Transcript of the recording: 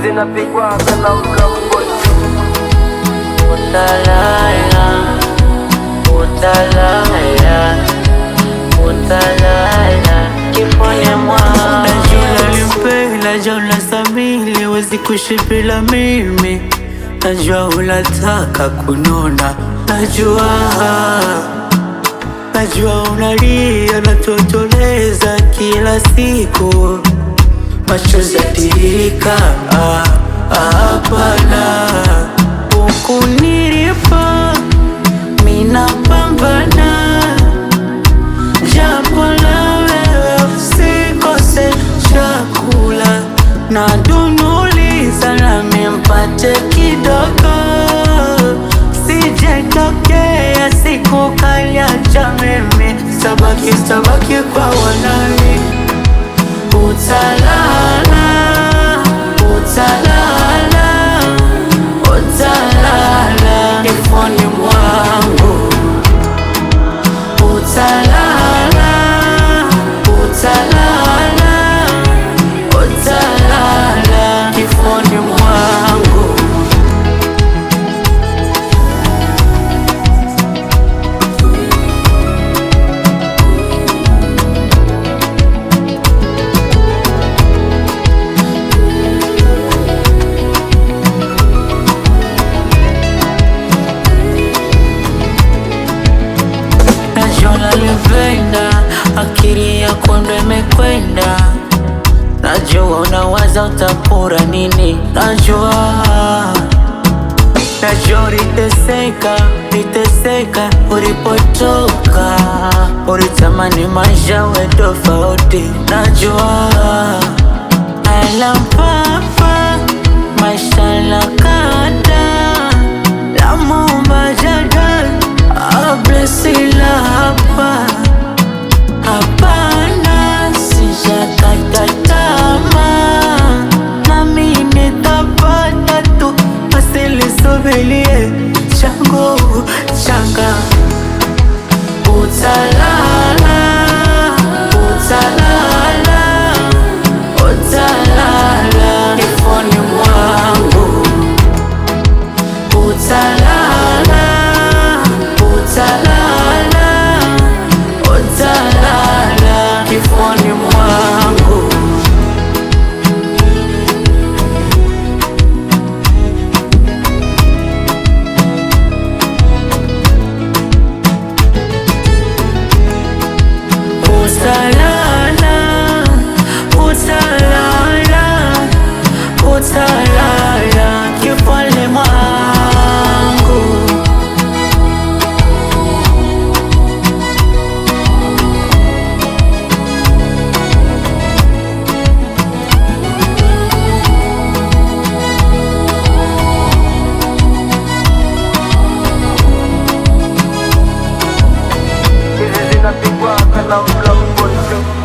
zinapigwa kana mkambo. Utalala, utalala, utalala kifoni mwangu. Najua limpenda, najua unasamili, wezi kuishi bila mimi. Najua unataka kunona, najua unalia na totoleza kila siku. Machozi yatiririka, hapana. Huku nilipo mina pambana, japo la wewe usikose chakula. Na dunuliza nami mpate kidogo, sijetokea siku kaniacha mimi. Sabaki kwa wanani. Utalala, utalala, utalala kifoni mwangu. Utalala, utalala, utalala kifoni mwangu. Nalipenda, akili yako ndo imekwenda. Najua unawaza utapura nini. Najua uliteseka ulipotoka. Ulitamani maisha we tofauti. Najua ila papa maisha la kata la Muumba Jadal ablesila hapa. Hapana, sijakata tamaa, nami nitapata tu. Asilisubirie changu changa. Utalala, utalala, utalala kifoni mwangu. Utalala, utalala, utalala kifoni mwangu. Utalala, utalala, utalala kifoni mwangu. Zinapigwa kana mkambo.